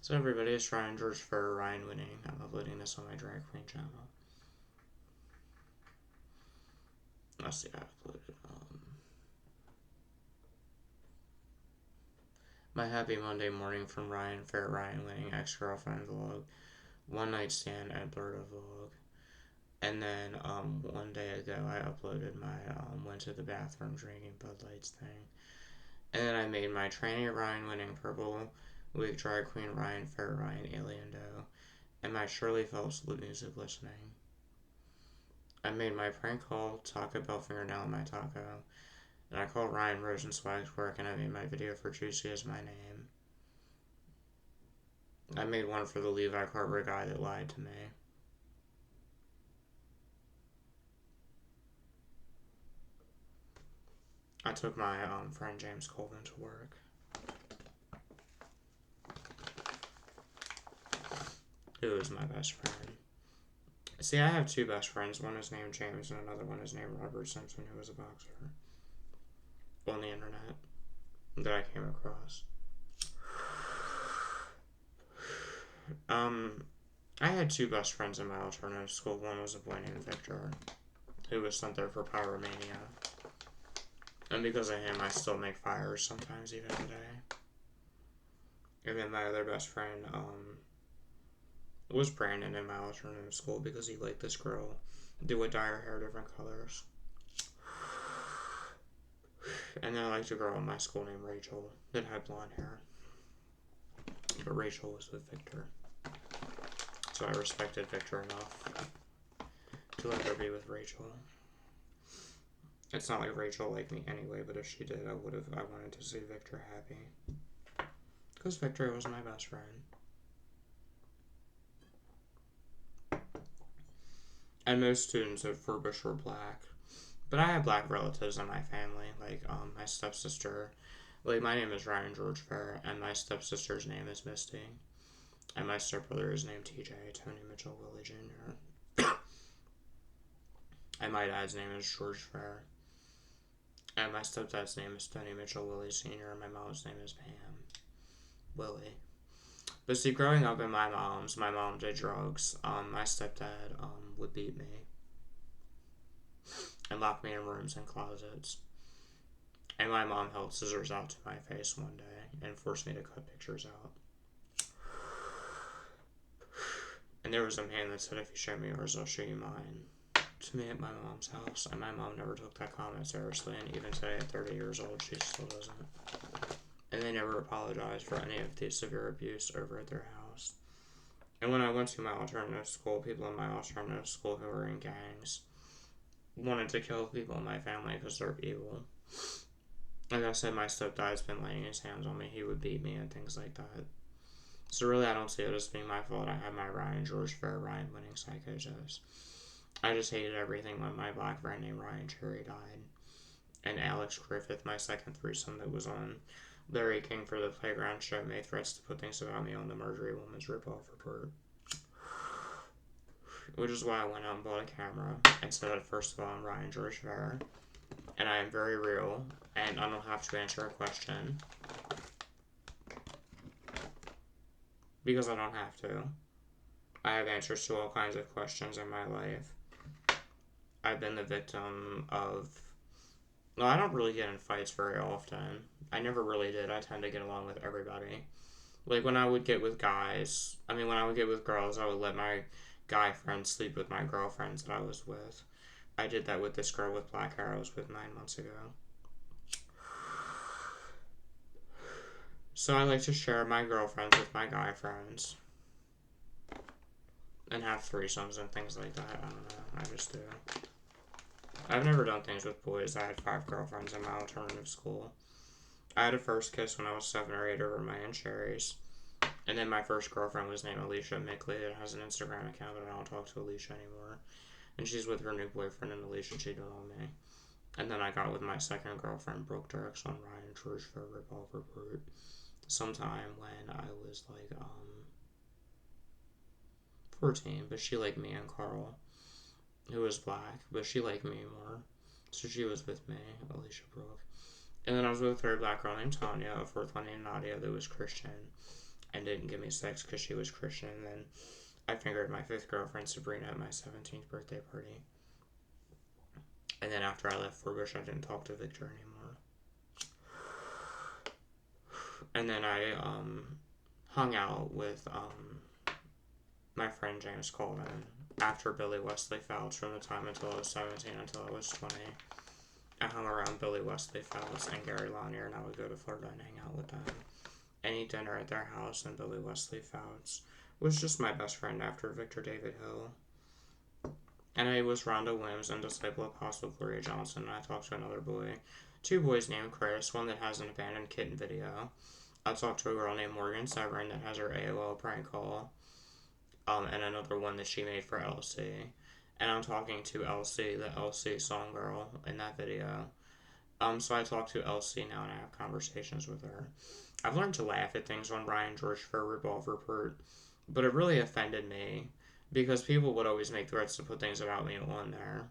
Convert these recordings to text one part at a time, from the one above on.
So everybody, it's Ryan George for Ryan Winning. I'm uploading this on my drag queen channel. Let's see, I uploaded my happy Monday morning from Ryan Fair Ryan Winning ex-girlfriend vlog, one night stand at Blurta vlog, and then one day ago I uploaded my went to the bathroom drinking Bud Lights thing, and then I made my tranny Ryan Winning purple wig drag queen Ryan Fair Ryan Alien Doe, and my Shirley Phelps lip music listening. I made my prank call Taco Bell fingernail in my taco, and I called Ryan Rosenswag's work, and I made my video for Juicy as my name. I made one for the Levi Carver guy that lied to me. I took my friend James Coleman to work. Who is my best friend. See, I have two best friends. One is named James and another one is named Robert Simpson, who was a boxer on the internet that I came across. I had two best friends in my alternative school. One was a boy named Victor, who was sent there for pyromania. And because of him, I still make fires sometimes, even today. And then my other best friend, was Brandon in my alternative school because he liked this girl that would dye her hair different colors. And then I liked a girl in my school named Rachel that had blonde hair. But Rachel was with Victor. So I respected Victor enough to let her be with Rachel. It's not like Rachel liked me anyway, but if she did, I wanted to see Victor happy. Because Victor was my best friend. And most students at Furbish were black. But I have black relatives in my family, like my stepsister. Like, my name is Ryan George Fair, and my stepsister's name is Misty. And my stepbrother is named TJ, Tony Mitchell Willie Jr. And my dad's name is George Fair. And my stepdad's name is Tony Mitchell Willie Sr., and my mom's name is Pam Willie. But see, growing up in my mom did drugs. My stepdad would beat me and lock me in rooms and closets. And my mom held scissors out to my face one day and forced me to cut pictures out. And there was a man that said, if you show me yours, I'll show you mine, to me at my mom's house. And my mom never took that comment seriously, and even today at 30 years old, she still doesn't. And they never apologized for any of the severe abuse over at their house. And when I went to my alternative school, people in my alternative school who were in gangs wanted to kill people in my family because they're evil. Like I said, my stepdad's been laying his hands on me. He would beat me and things like that. So really, I don't see it as being my fault. I had my Ryan George Fair Ryan Winning psychosis. I just hated everything when my black friend named Ryan Cherry died. And Alex Griffith, my second threesome that was on Larry King for the Playground show, made threats to put things about me on the Marjorie Woman's ripoff report. Which is why I went out and bought a camera and said that, first of all, I'm Ryan George Fair, and I am very real, and I don't have to answer a question. Because I don't have to. I have answers to all kinds of questions in my life. I've been the victim of... Well, I don't really get in fights very often. I never really did. I tend to get along with everybody. Like, when I would get with guys... when I would get with girls, I would let my guy friends sleep with my girlfriends that I was with. I did that with this girl with black hair I was with 9 months ago. So I like to share my girlfriends with my guy friends. And have threesomes and things like that. I don't know. I just do. I've never done things with boys. I had 5 girlfriends in my alternative school. I had a first kiss when I was 7 or 8 over my Aunt Sherry's. And then my first girlfriend was named Alicia Mickley. That has an Instagram account, but I don't talk to Alicia anymore. And she's with her new boyfriend, and Alicia cheated on me. And then I got with my second girlfriend, Brooke Dirks, on Ryan George for ripoff report. Sometime when I was like 14, but she liked me and Carl, who was black, but she liked me more, so she was with me, Alicia Brooke. And then I was with a third black girl named Tanya, a fourth one named Nadia that was Christian, and didn't give me sex because she was Christian. And then I fingered my 5th girlfriend, Sabrina, at my 17th birthday party. And then after I left Forbush, I didn't talk to Victor anymore. And then I hung out with my friend James Coleman after Billy Wesley Fouts from the time until I was 17 until I was 20. I hung around Billy Wesley Fouts and Gary Lanier, and I would go to Florida and hang out with them and eat dinner at their house. And Billy Wesley Fouts was just my best friend after Victor David Hill. And I was Rhonda Wims and disciple Apostle Gloria Johnson, and I talked to another boy. 2 boys named Chris, one that has an abandoned kitten video. I talked to a girl named Morgan Severn that has her AOL prank call. And another one that she made for Elsie. And I'm talking to Elsie, the Elsie song girl in that video. So I talk to Elsie now and I have conversations with her. I've learned to laugh at things on Ryan George for Revolver Pert, but it really offended me because people would always make threats to put things about me on there.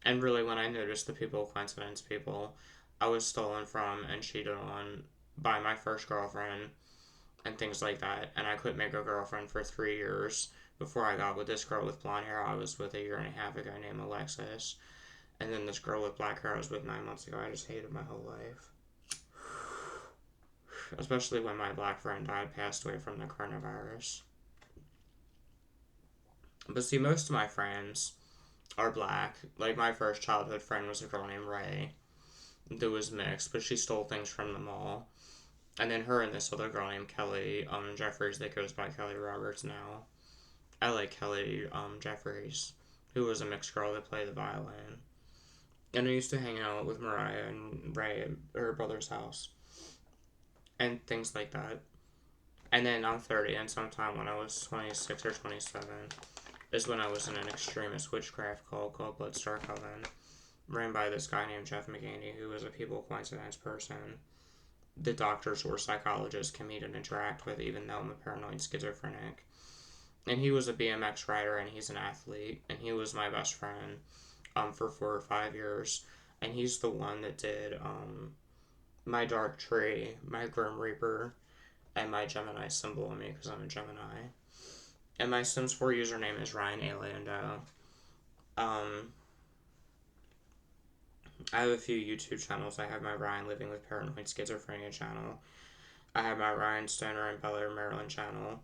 And really, when I noticed the people, coincidence people, I was stolen from and cheated on by my first girlfriend and things like that, and I couldn't make a girlfriend for 3 years before I got with this girl with blonde hair I was with a year and a half ago named Alexis, and then this girl with black hair I was with 9 months ago. I just hated my whole life. Especially when my black friend died, passed away from the coronavirus. But see, most of my friends are black. Like, my first childhood friend was a girl named Ray that was mixed, but she stole things from them all. And then her and this other girl named Kelly Jeffries that goes by Kelly Roberts now. I like Kelly Jeffries, who was a mixed girl that played the violin. And I used to hang out with Mariah and Ray at her brother's house. And things like that. And then I'm 30, and sometime when I was 26 or 27 is when I was in an extremist witchcraft cult called Bloodstar Coven, ran by this guy named Jeff McGaney, who was a people coincidence person the doctors or psychologists can meet and interact with, even though I'm a paranoid schizophrenic. And he was a BMX rider, and he's an athlete, and he was my best friend for 4 or 5 years. And he's the one that did my Dark Tree, my Grim Reaper, and my Gemini symbol on me, because I'm a Gemini. And my Sims 4 username is Ryan Aliendo. I have a few YouTube channels. I have my Ryan Living with Paranoid Schizophrenia channel. I have my Ryan Stoner and Bel Air, Maryland channel.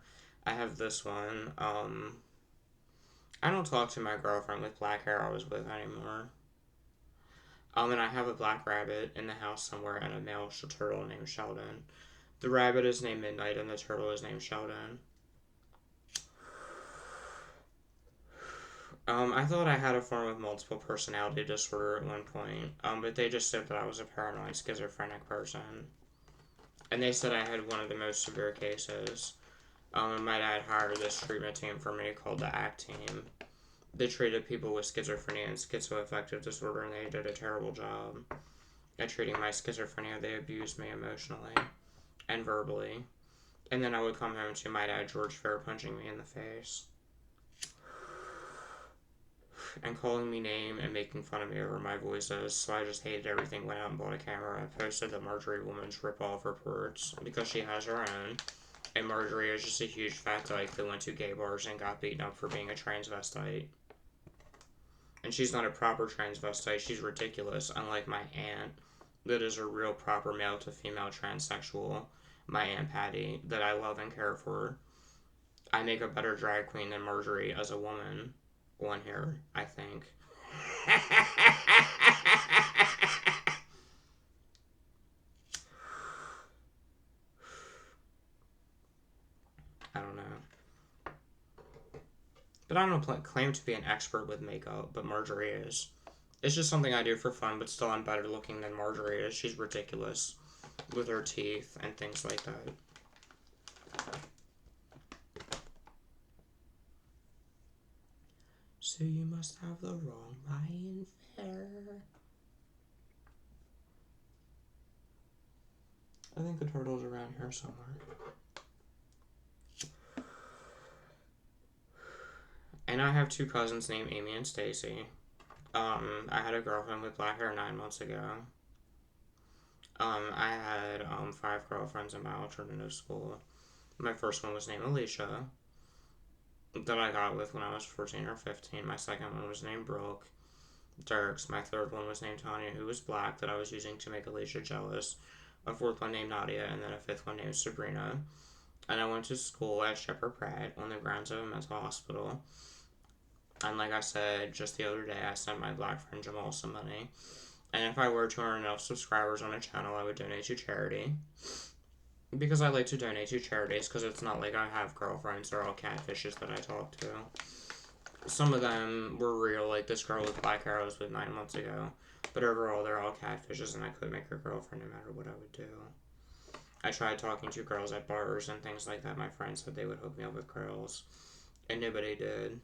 I have this one. I don't talk to my girlfriend with black hair I was with anymore. And I have a black rabbit in the house somewhere and a male turtle named Sheldon. The rabbit is named Midnight and the turtle is named Sheldon. I thought I had a form of multiple personality disorder at one point, but they just said that I was a paranoid schizophrenic person. And they said I had one of the most severe cases. And my dad hired this treatment team for me called the ACT team. They treated people with schizophrenia and schizoaffective disorder, and they did a terrible job at treating my schizophrenia. They abused me emotionally and verbally. And then I would come home to my dad, George Fair, punching me in the face and calling me name and making fun of me over my voices. So I just hated everything, went out and bought a camera. I posted the Marjorie Woman's rip-off reports because she has her own. And Marjorie is just a huge fat dyke that went to gay bars and got beaten up for being a transvestite. And she's not a proper transvestite, she's ridiculous, unlike my aunt, that is a real proper male to female transsexual, my Aunt Patty, that I love and care for. I make a better drag queen than Marjorie as a woman on here, I think. I don't know. But I don't claim to be an expert with makeup, but Marjorie is. It's just something I do for fun, but still I'm better looking than Marjorie is. She's ridiculous with her teeth and things like that. So you must have the wrong Ryan Fair. I think the turtle's around here somewhere. And I have 2 cousins named Amy and Stacy. I had a girlfriend with black hair 9 months ago. I had 5 girlfriends in my alternative school. My first one was named Alicia, that I got with when I was 14 or 15. My second one was named Brooke. Dirks. My third one was named Tanya, who was black, that I was using to make Alicia jealous. A fourth one named Nadia, and then a fifth one named Sabrina. And I went to school at Shepherd Pratt on the grounds of a mental hospital. And like I said just the other day, I sent my black friend Jamal some money. And if I were to earn enough subscribers on a channel, I would donate to charity. Because I like to donate to charities, because it's not like I have girlfriends. They're all catfishes that I talk to. Some of them were real, like this girl with black hair I was with 9 months ago. But overall, they're all catfishes, and I could make her girlfriend no matter what I would do. I tried talking to girls at bars and things like that. My friends said they would hook me up with girls, and nobody did.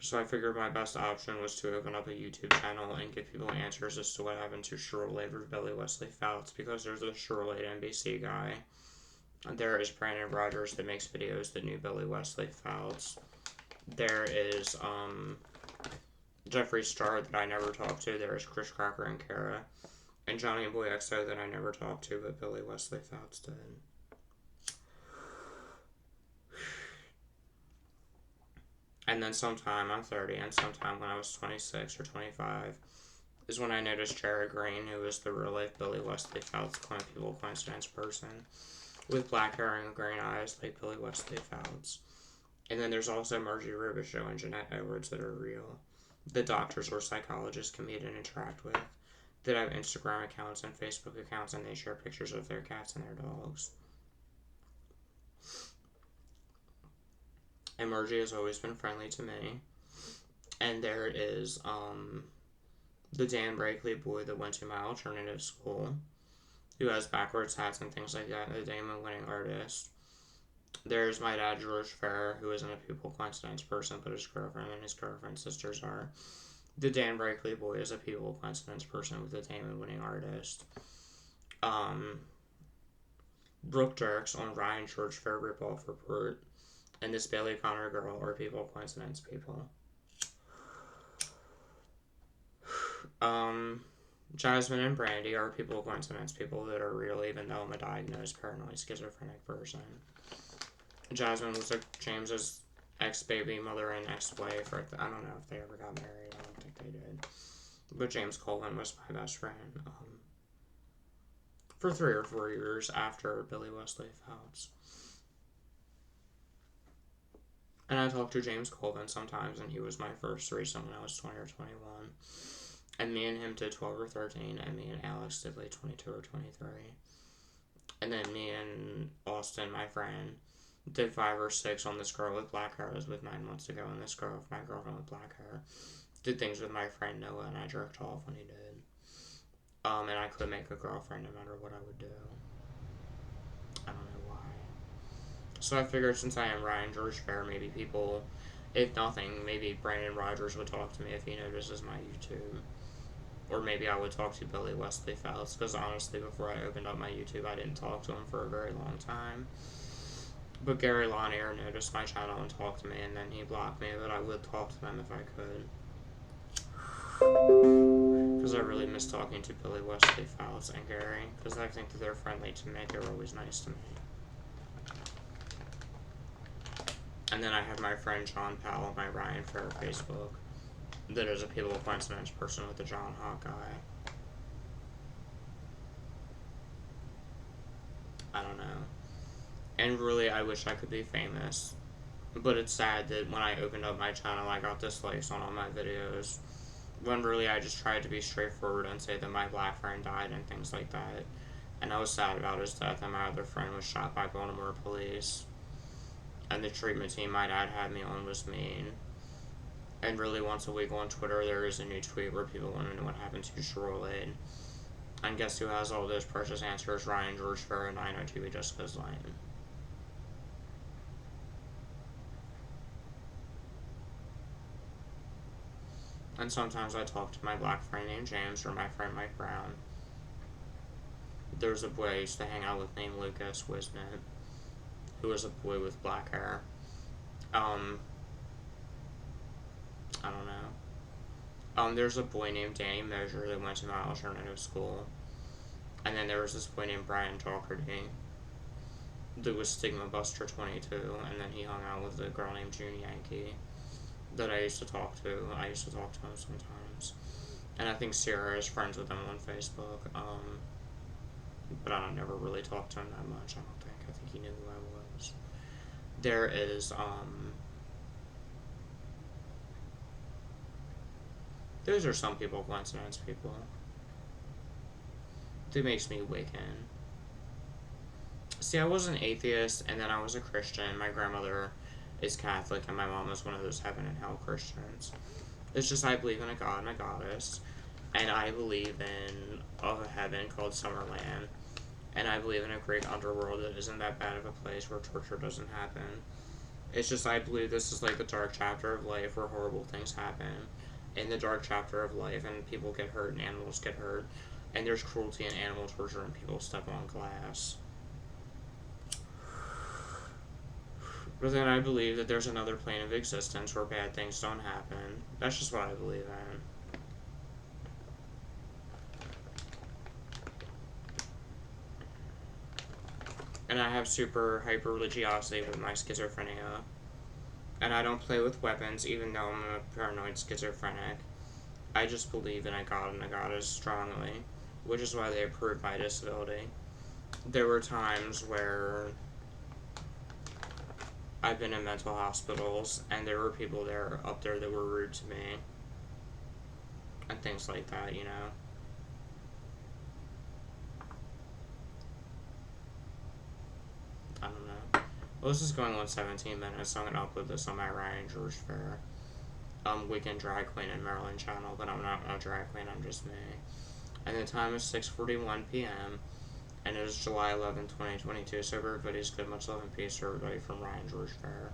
So I figured my best option was to open up a YouTube channel and give people answers as to what happened to Shirley or Billy Wesley Fouts, because there's the Shirley NBC guy. There is Brandon Rogers that makes videos that knew Billy Wesley Fouts. There is Jeffree Star that I never talked to. There is Chris Crocker and Kara. And Johnny Boy XO that I never talked to, but Billy Wesley Fouts did. And then sometime, I'm 30, and sometime when I was 26 or 25, is when I noticed Jared Green, who was the real-life Billy Wesley Fouts people coincidence person, with black hair and green eyes like Billy Wesley Fouts. And then there's also Margie Robichaux and Jeanette Edwards that are real. The doctors or psychologists can meet and interact with, that have Instagram accounts and Facebook accounts, and they share pictures of their cats and their dogs. And Margie has always been friendly to me. And there is the Dan Brakely boy that went to my alternative school, who has backwards hats and things like that, the Damon winning artist. There's my dad, George Farrer, who isn't a people coincidence person, but his girlfriend and his girlfriend's sisters are. The Dan Brakely boy is a people coincidence person with the Damon winning artist. Brooke Dirks on Ryan George Fair ripoff report, and this Bailey Connor girl are people coincidence people. Jasmine and Brandy are people coincidence people that are real, even though I'm a diagnosed paranoid schizophrenic person. Jasmine was James's ex-baby mother and ex-wife, or I don't know if they ever got married. I don't think they did. But James Coleman was my best friend for 3 or 4 years after Billy Wesley Fouts. And I talked to James Coleman sometimes, and he was my first threesome when I was 20 or 21. And me and him did 12 or 13, and me and Alex did like 22 or 23. And then me and Austin, my friend, did 5 or 6 on this girl with black hair I was with 9 months ago, and this girl, my girlfriend with black hair, did things with my friend Noah, and I jerked off when he did. And I could make a girlfriend no matter what I would do. I don't know why. So I figured since I am Ryan George Fair, maybe people, if nothing, maybe Brandon Rogers would talk to me if he notices my YouTube. Or maybe I would talk to Billy Wesley Fouts, because honestly, before I opened up my YouTube, I didn't talk to him for a very long time. But Gary Lanier noticed my channel and talked to me, and then he blocked me, but I would talk to them if I could. Because I really miss talking to Billy Wesley Fouts and Gary, because I think that they're friendly to me. They're always nice to me. And then I have my friend John Powell on my Ryan Fair Facebook, that is a people coincidence person with the John Hawkeye. I don't know. And really, I wish I could be famous. But it's sad that when I opened up my channel, I got dislikes on all my videos. When really, I just tried to be straightforward and say that my black friend died and things like that. And I was sad about his death, and my other friend was shot by Baltimore police. And the treatment team my dad had me on was mean. And really, once a week on Twitter, there is a new tweet where people want to know what happened to Shirley. And guess who has all those precious answers? Ryan George Fair and 902 Jessica's Lane. And sometimes I talk to my black friend named James or my friend Mike Brown. There's a boy I used to hang out with named Lucas Wisnett, who was a boy with black hair. I don't know. There's a boy named Danny Mosier that went to my alternative school. And then there was this boy named Brian Doherty that was Stigma Buster 22, and then he hung out with a girl named June Yankee that I used to talk to. I used to talk to him sometimes. And I think Sarah is friends with him on Facebook. But I don't never really talk to him that much, I don't think. I think he knew who I was. There is, those are some people, coincidence people. That makes me Wiccan. See, I was an atheist, and then I was a Christian. My grandmother is Catholic, and my mom is one of those heaven and hell Christians. It's just I believe in a god and a goddess, and I believe in a heaven called Summerland, and I believe in a great underworld that isn't that bad of a place where torture doesn't happen. It's just I believe this is like the dark chapter of life where horrible things happen. In the dark chapter of life, and people get hurt, and animals get hurt, and there's cruelty and animal torture, and people step on glass. But then I believe that there's another plane of existence where bad things don't happen. That's just what I believe in. And I have super hyper religiosity with my schizophrenia. And I don't play with weapons, even though I'm a paranoid schizophrenic. I just believe in a god and a goddess strongly, which is why they approved my disability. There were times where I've been in mental hospitals, and there were people there up there that were rude to me, and things like that, you know. I don't know. Well, this is going on 17 minutes, so I'm going to upload this on my Ryan George Fair Wiccan Drag Queen in Maryland channel, but I'm not a drag queen, I'm just me. And the time is 6:41 p.m., and it is July 11, 2022, so everybody's good. Much love and peace to everybody from Ryan George Fair.